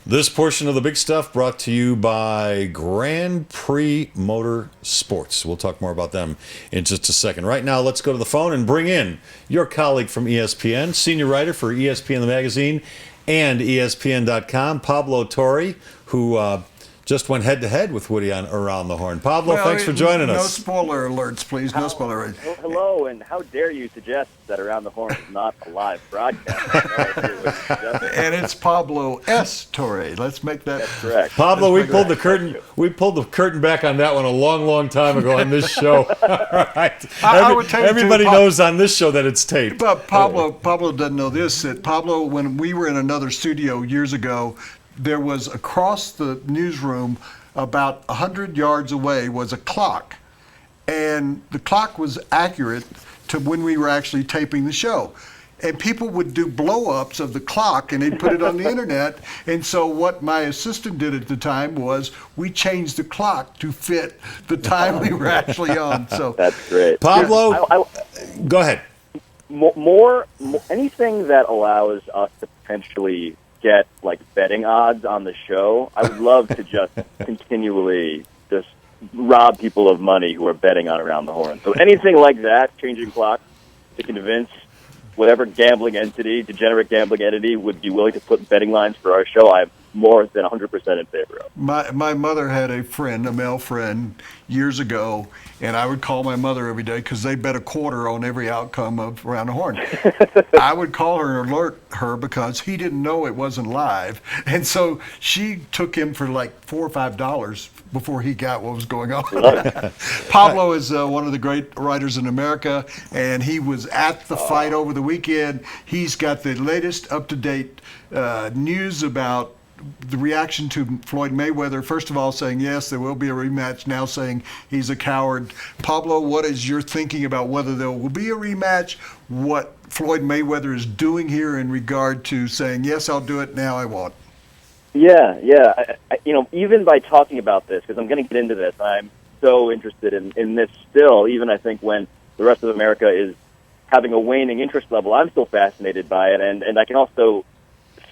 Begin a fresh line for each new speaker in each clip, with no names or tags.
This portion of the big stuff brought to you by Grand Prix Motor Sports. We'll talk more about them in just a second. Right now, let's go to the phone and bring in your colleague from ESPN, senior writer for ESPN the magazine and ESPN.com, Pablo Torre, who just went head-to-head with Woody on Around the Horn. Pablo, thanks for joining us.
No spoiler alerts, please. No spoiler alerts.
Hello, and how dare you suggest that Around the Horn is not a live broadcast?
And it's Pablo S. Torre. Let's make that
correct.
Pablo, we pulled the curtain. We pulled the curtain back on that one a long, long time ago on this show. All right.
I would tell you
everybody knows on this show that it's taped.
But Pablo doesn't know this. That Pablo, when we were in another studio years ago, there was across the newsroom, about 100 yards away, was a clock. And the clock was accurate to when we were actually taping the show. And people would do blow-ups of the clock, and they'd put it on the internet. And so what my assistant did at the time was we changed the clock to fit the time we were actually on. So
that's great.
Pablo, go ahead.
Anything that allows us to potentially get like betting odds on the show, I would love to just continually just rob people of money who are betting on Around the Horn. So anything like that, changing clocks to convince whatever degenerate gambling entity would be willing to put betting lines for our show, I'm more than 100% in favor of.
My mother had a friend, a male friend, years ago, and I would call my mother every day because they bet a quarter on every outcome of Around the Horn. I would call her and alert her because he didn't know it wasn't live, and so she took him for like $4 or $5 before he got what was going on. Pablo is one of the great writers in America, and he was at the fight over the weekend. He's got the latest up-to-date news about the reaction to Floyd Mayweather. First of all, saying yes, there will be a rematch. Now saying he's a coward. Pablo, what is your thinking about whether there will be a rematch? What Floyd Mayweather is doing here in regard to saying yes, I'll do it. Now I won't.
Yeah. Even by talking about this, because I'm going to get into this, I'm so interested in this still. Even I think when the rest of America is having a waning interest level, I'm still fascinated by it, and I can also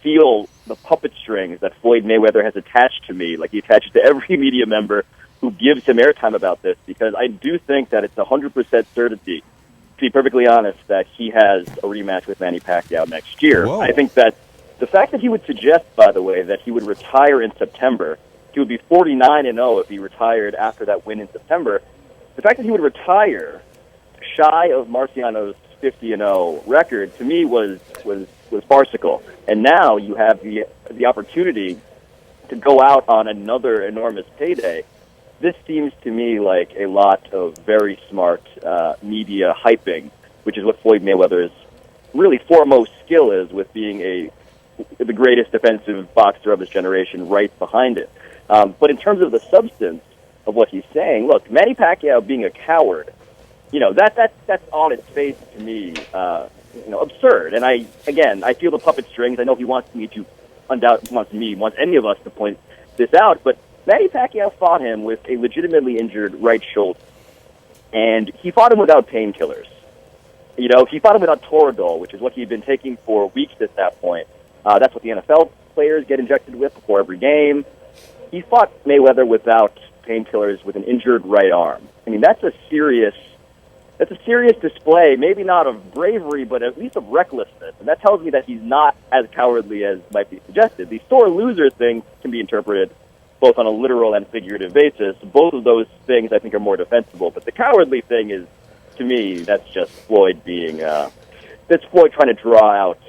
feel the puppet strings that Floyd Mayweather has attached to me, like he attaches to every media member who gives him airtime about this, because I do think that it's 100% certainty, to be perfectly honest, that he has a rematch with Manny Pacquiao next year.
Whoa.
I think that the fact that he would suggest, by the way, that he would retire in September, he would be 49-0 if he retired after that win in September. The fact that he would retire shy of Marciano's 50-0 record, to me, was farcical. And now you have the opportunity to go out on another enormous payday. This seems to me like a lot of very smart media hyping, which is what Floyd Mayweather's really foremost skill is, with being the greatest defensive boxer of his generation right behind it. But in terms of the substance of what he's saying, look, Manny Pacquiao being a coward, that's on its face to me, absurd. And I feel the puppet strings. I know he wants any of us to point this out, but Manny Pacquiao fought him with a legitimately injured right shoulder, and he fought him without painkillers. He fought him without Toradol, which is what he'd been taking for weeks at that point. That's what the NFL players get injected with before every game. He fought Mayweather without painkillers with an injured right arm. I mean, that's a serious display, maybe not of bravery, but at least of recklessness. And that tells me that he's not as cowardly as might be suggested. The sore loser thing can be interpreted both on a literal and figurative basis. Both of those things, I think, are more defensible. But the cowardly thing is, to me, that's just Floyd that's Floyd trying to draw out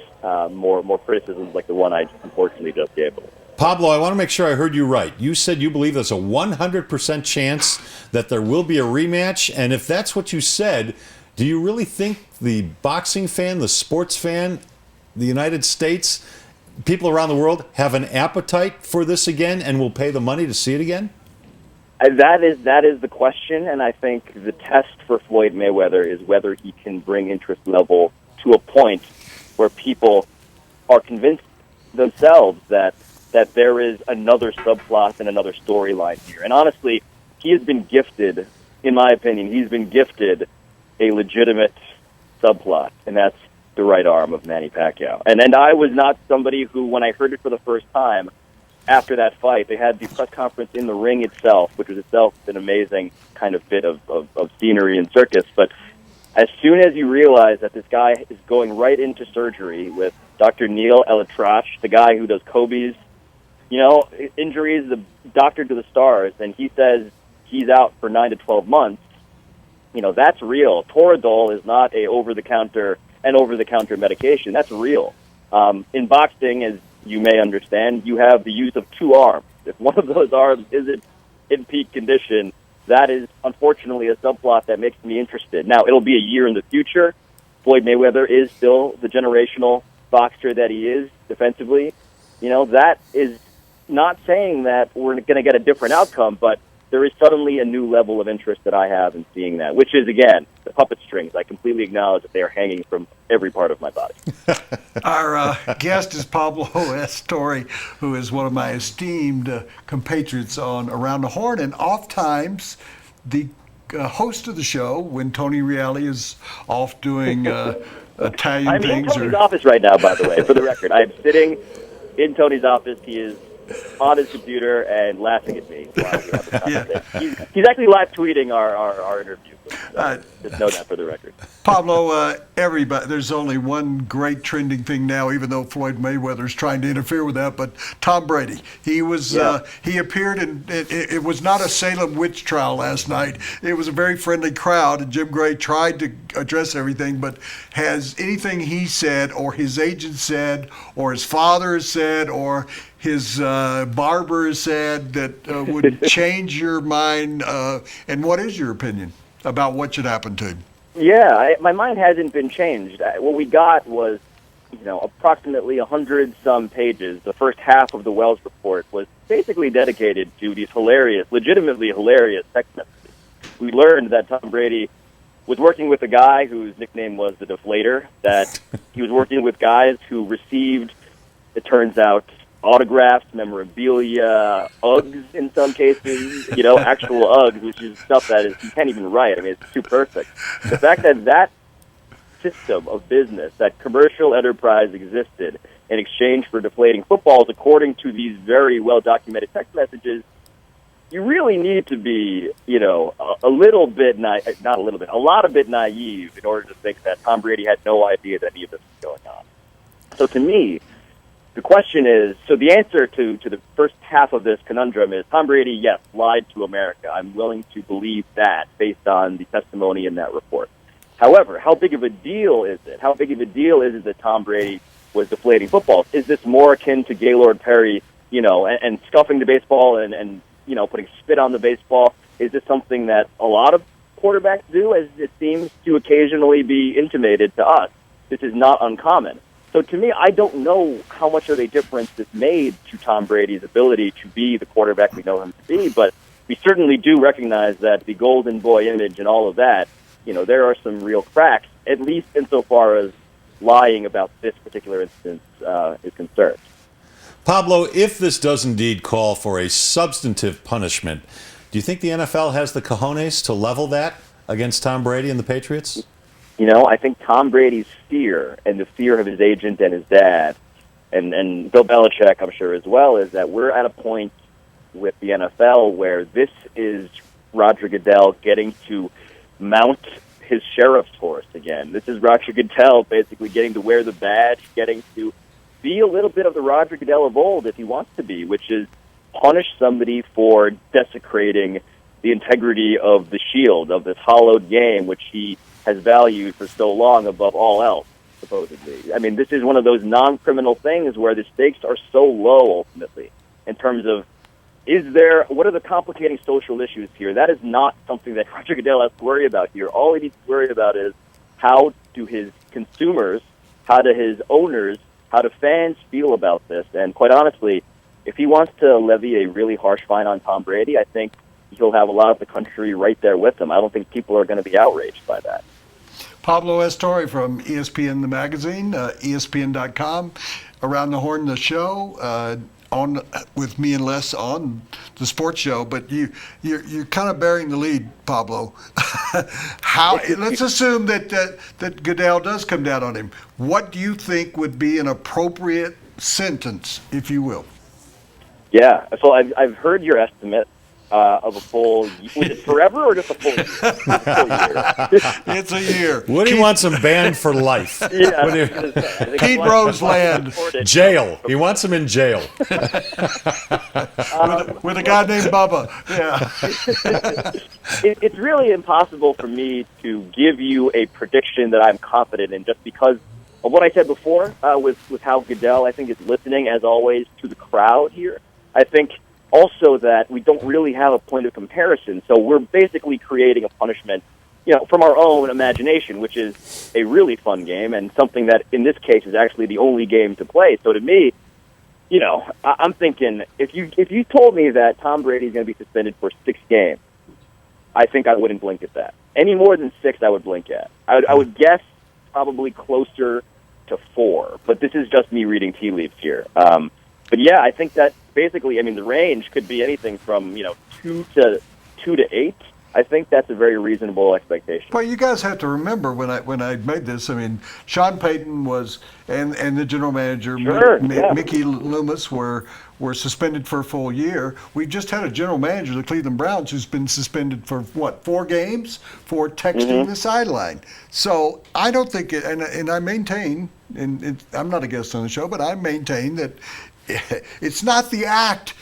more criticisms like the one I unfortunately just gave him.
Pablo, I want to make sure I heard you right. You said you believe there's a 100% chance that there will be a rematch. And if that's what you said, do you really think the boxing fan, the sports fan, the United States, people around the world have an appetite for this again and will pay the money to see it again?
That is the question, and I think the test for Floyd Mayweather is whether he can bring interest level to a point where people are convinced themselves that there is another subplot and another storyline here. And honestly, he has been gifted, in my opinion, a legitimate subplot, and that's the right arm of Manny Pacquiao. And I was not somebody who, when I heard it for the first time, after that fight. They had the press conference in the ring itself, which was itself an amazing kind of bit of scenery and circus. But as soon as you realize that this guy is going right into surgery with Dr. Neil Elatrach, the guy who does Kobe's, injuries, the doctor to the stars, and he says he's out for 9 to 12 months, that's real. Toradol is not an over-the-counter medication. That's real. In boxing, as you may understand, you have the use of 2 arms. If one of those arms isn't in peak condition, that is unfortunately a subplot that makes me interested. Now, it'll be a year in the future. Floyd Mayweather is still the generational boxer that he is defensively. That is not saying that we're going to get a different outcome, but there is suddenly a new level of interest that I have in seeing that, which is, again, the puppet strings. I completely acknowledge that they are hanging from every part of my body.
Our guest is Pablo S. Torre, who is one of my esteemed compatriots on Around the Horn, and oftentimes the host of the show when Tony Reale is off doing Italian
I'm
things.
in Tony's office right now, by the way, for the record. I am sitting in Tony's office. He is on his computer and laughing at me while we have this conversation. He's actually live tweeting our interview. Just know that for the record.
Pablo, everybody, there's only one great trending thing now, even though Floyd Mayweather is trying to interfere with that, but Tom Brady. He was he appeared, and it was not a Salem witch trial last night. It was a very friendly crowd, and Jim Gray tried to address everything, but has anything he said or his agent said or his father has said or his barber has said that would change your mind, and what is your opinion about what should happen to him?
Yeah, my mind hasn't been changed. What we got was, approximately 100-some pages. The first half of the Wells report was basically dedicated to these legitimately hilarious text messages. We learned that Tom Brady was working with a guy whose nickname was the Deflator, that he was working with guys who received, it turns out, autographs, memorabilia, Uggs in some cases, actual Uggs, which is stuff that you can't even write. I mean, it's too perfect. The fact that system of business, that commercial enterprise existed in exchange for deflating footballs, according to these very well-documented text messages, you really need to be, a lot of bit naive in order to think that Tom Brady had no idea that any of this was going on. So to me, the question is, so the answer to the first half of this conundrum is Tom Brady, yes, lied to America. I'm willing to believe that based on the testimony in that report. However, how big of a deal is it? How big of a deal is it that Tom Brady was deflating footballs? Is this more akin to Gaylord Perry, and scuffing the baseball and putting spit on the baseball? Is this something that a lot of quarterbacks do, as it seems to occasionally be intimated to us? This is not uncommon. So to me, I don't know how much of a difference this made to Tom Brady's ability to be the quarterback we know him to be, but we certainly do recognize that the golden boy image and all of that, there are some real cracks, at least insofar as lying about this particular instance is concerned.
Pablo, if this does indeed call for a substantive punishment, do you think the NFL has the cojones to level that against Tom Brady and the Patriots?
I think Tom Brady's fear and the fear of his agent and his dad, and Bill Belichick, I'm sure, as well, is that we're at a point with the NFL where this is Roger Goodell getting to mount his sheriff's horse again. This is Roger Goodell basically getting to wear the badge, getting to be a little bit of the Roger Goodell of old if he wants to be, which is punish somebody for desecrating the integrity of the shield, of this hallowed game, which he has valued for so long above all else, supposedly. I mean, this is one of those non-criminal things where the stakes are so low, ultimately, in terms of what are the complicating social issues here? That is not something that Roger Goodell has to worry about here. All he needs to worry about is how do his consumers, how do his owners, how do fans feel about this? And quite honestly, if he wants to levy a really harsh fine on Tom Brady, I think he'll have a lot of the country right there with him. I don't think people are going to be outraged by that.
Pablo S. Torre from ESPN, the magazine, ESPN.com. Around the Horn, the show, on with me and Les on the sports show. But you're kind of bearing the lead, Pablo. Let's assume that Goodell does come down on him. What do you think would be an appropriate sentence, if you will?
Yeah. So I've heard your estimate of a full. Was it forever or just a full year?
It's a year.
Woody wants him banned for life.
Yeah, I was gonna say, I think
Pete Roseland.
Jail. He wants him in jail.
With a guy named Bubba. Yeah.
It's really impossible for me to give you a prediction that I'm confident in, just because of what I said before with how Goodell, I think, is listening, as always, to the crowd here. I think also that we don't really have a point of comparison, so we're basically creating a punishment, from our own imagination, which is a really fun game and something that, in this case, is actually the only game to play. So to me, I'm thinking, if you told me that Tom Brady is going to be suspended for 6 games, I think I wouldn't blink at that. Any more than 6, I would blink at. I would guess probably closer to 4, but this is just me reading tea leaves here. But yeah, I think that basically, the range could be anything from 2 to 8. I think that's a very reasonable expectation.
Well, you guys have to remember when I made this. Sean Payton was and the general manager Mickey Loomis were suspended for a full year. We just had a general manager, the Cleveland Browns, who's been suspended for 4 games for texting the sideline. So I don't think it, and I maintain, and I'm not a guest on the show, but I maintain that it's not the act.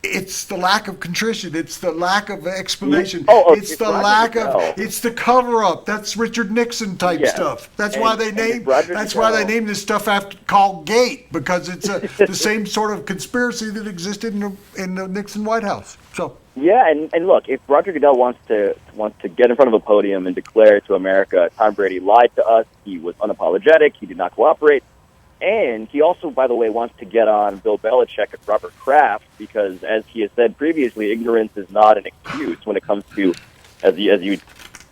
It's the lack of contrition. It's the lack of explanation. It's the lack of. It's the cover-up. That's Richard Nixon type stuff. That's why they named. That's why they named this stuff called Gate, because it's the same sort of conspiracy that existed in the Nixon White House. So.
Yeah, and look, if Roger Goodell wants to get in front of a podium and declare to America, Tom Brady lied to us. He was unapologetic. He did not cooperate. And he also, by the way, wants to get on Bill Belichick and Robert Kraft because, as he has said previously, ignorance is not an excuse when it comes to, as you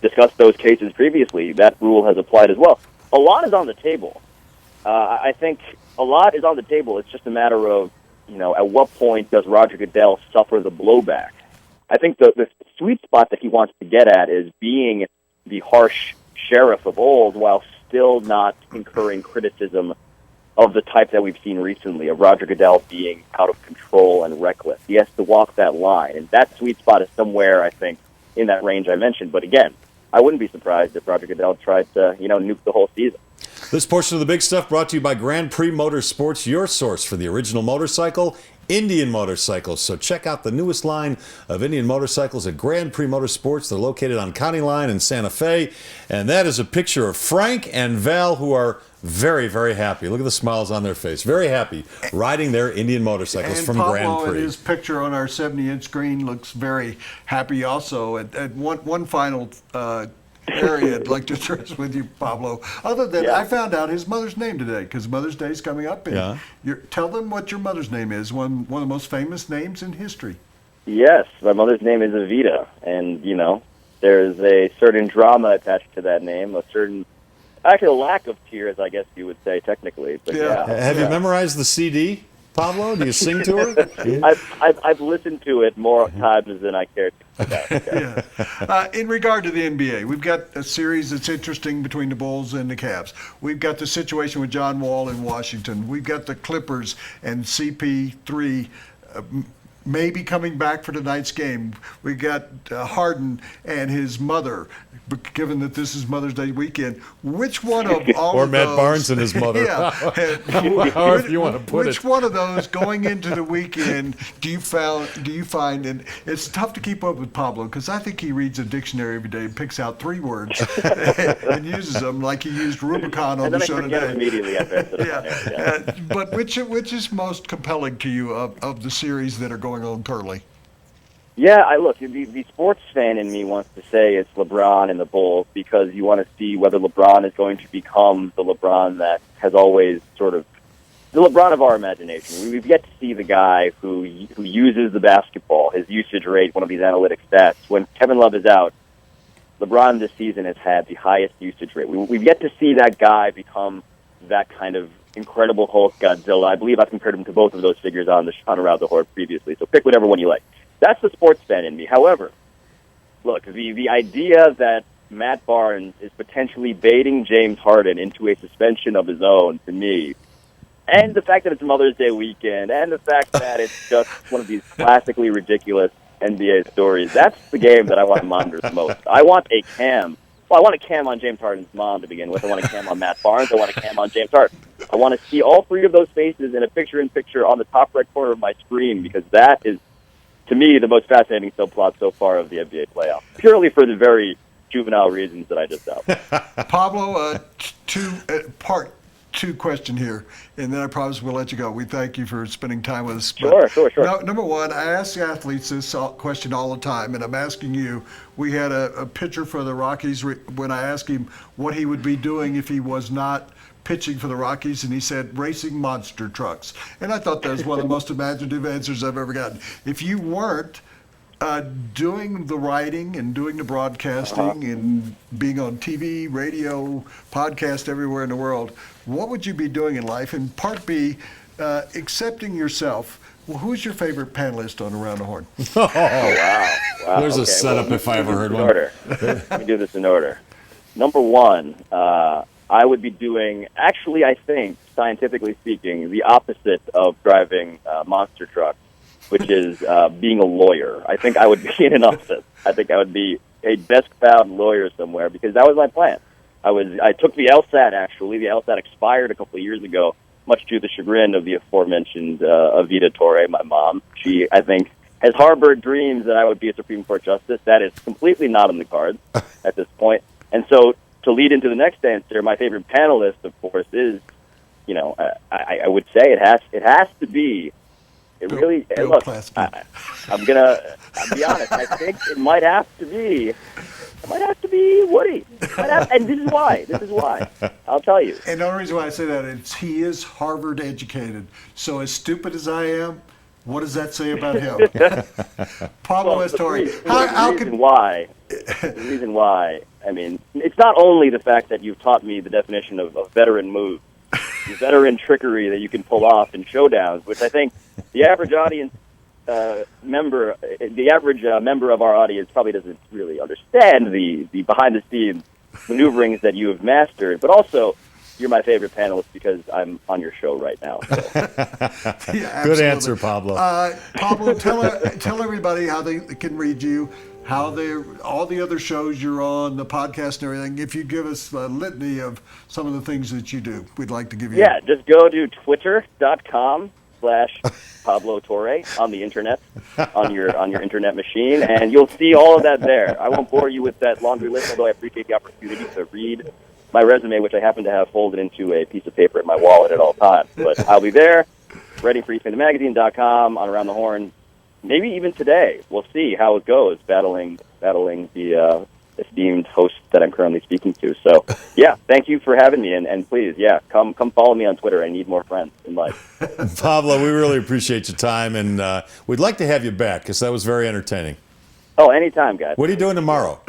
discussed those cases previously, that rule has applied as well. A lot is on the table. I think a lot is on the table. It's just a matter of, at what point does Roger Goodell suffer the blowback? I think the sweet spot that he wants to get at is being the harsh sheriff of old while still not incurring criticism of the type that we've seen recently, of Roger Goodell being out of control and reckless. He has to walk that line, and that sweet spot is somewhere, I think, in that range I mentioned. But again, I wouldn't be surprised if Roger Goodell tried to, nuke the whole season.
This portion of the big stuff brought to you by Grand Prix Motorsports, your source for the original motorcycle, Indian motorcycles. So check out the newest line of Indian motorcycles at Grand Prix Motorsports. They're located on County Line in Santa Fe. And that is a picture of Frank and Val, who are very, very happy. Look at the smiles on their face. Very happy riding their Indian motorcycles from
Pablo,
Grand Prix.
And his picture on our 70-inch screen looks very happy also. At one final area I'd like to address with you, Pablo. Other than I found out his mother's name today, because Mother's Day is coming up. And tell them what your mother's name is, one of the most famous names in history.
Yes, my mother's name is Evita, and, there's a certain drama attached to that name, actually a lack of tears, I guess you would say, technically. But
Have you memorized the CD, Pablo? Do you sing to her?
I've listened to it more times than I care to.
In regard to the NBA, we've got a series that's interesting between the Bulls and the Cavs. We've got the situation with John Wall in Washington. We've got the Clippers and CP3 maybe coming back for tonight's game. We got Harden and his mother, given that this is Mother's Day weekend. Which one of all
or
of
Matt
those,
Barnes and his mother. However you want to put
which one of those going into the weekend do you find, and it's tough to keep up with Pablo because I think he reads a dictionary every day and picks out 3 words and uses them like he used Rubicon on the show today.
Immediately after
but which is most compelling to you of the series that are going on currently?
Yeah, the sports fan in me wants to say it's LeBron and the Bulls because you want to see whether LeBron is going to become the LeBron that has always sort of the LeBron of our imagination. We've yet to see the guy who uses the basketball, his usage rate, one of these analytic stats. When Kevin Love is out, LeBron this season has had the highest usage rate. We've yet to see that guy become that kind of incredible Hulk Godzilla. I believe I've compared him to both of those figures on Around the Horn previously, so pick whatever one you like. That's the sports fan in me. However, look, the idea that Matt Barnes is potentially baiting James Harden into a suspension of his own, to me, And the fact that it's Mother's Day weekend, and the fact that it's just one of these classically ridiculous NBA stories. That's the game that I want to monitor the most. I want a cam. Well, I want a cam on James Harden's mom to begin with. I want a cam on Matt Barnes. I want a cam on James Harden. I want to see all three of those faces in a picture-in-picture on the top right corner of my screen, because that is, to me, the most fascinating subplot so far of the NBA playoffs, purely for the very juvenile reasons that I just outlined.
Pablo, part two question here, and then I promise we'll let you go. We thank you for spending time with us.
Sure.
Number one, I ask the athletes this question all the time, and I'm asking you. We had a pitcher for the Rockies when I asked him what he would be doing if he was not pitching for the Rockies, and he said racing monster trucks. And I thought that was one of the most imaginative answers I've ever gotten. If you weren't doing the writing and doing the broadcasting and being on TV, radio, podcast everywhere in the world, what would you be doing in life? And part B, accepting yourself. Well, who's your favorite panelist on Around the Horn?
Oh, wow.
There's a setup if I ever heard one.
Let me do this in order. Number one, I would be doing, actually, I think, scientifically speaking, the opposite of driving monster trucks, which is being a lawyer. I think I would be in an office. I think I would be a desk-bound lawyer somewhere, because that was my plan. I took the LSAT, actually. The LSAT expired a couple of years ago, much to the chagrin of the aforementioned Evita Torre, my mom. She, I think, has harbored dreams that I would be a Supreme Court justice. That is completely not on the cards at this point. And so, to lead into the next answer, my favorite panelist, of course, is, I would say it has to be. It really.
Bill
Look,
Plaschke.
I'll be honest. I think it might have to be. It might have to be Woody. And this is why. I'll tell you.
And the only reason why I say that is he is Harvard educated. So as stupid as I am, what does that say about him? Pablo Estori.
The reason why, I mean, it's not only the fact that you've taught me the definition of veteran moves, the veteran trickery that you can pull off in showdowns, which I think the average audience member of our audience probably doesn't really understand the behind-the-scenes maneuverings that you have mastered, but also you're my favorite panelist because I'm on your show right now. So.
Yeah,
good answer, Pablo.
Pablo, tell everybody how they can read you, all the other shows you're on, the podcast and everything. If you give us a litany of some of the things that you do, we'd like to give you.
Yeah, just go to twitter.com/Pablo Torre on the internet, on your internet machine, and you'll see all of that there. I won't bore you with that laundry list, although I appreciate the opportunity to read my resume, which I happen to have folded into a piece of paper in my wallet at all times. But I'll be there, writing for ESPNmagazine.com, on Around the Horn, maybe even today. We'll see how it goes, battling the esteemed host that I'm currently speaking to. So, yeah, thank you for having me, and please, come follow me on Twitter. I need more friends in life.
Pablo, we really appreciate your time, and we'd like to have you back because that was very entertaining.
Oh, anytime, guys.
What are you doing tomorrow?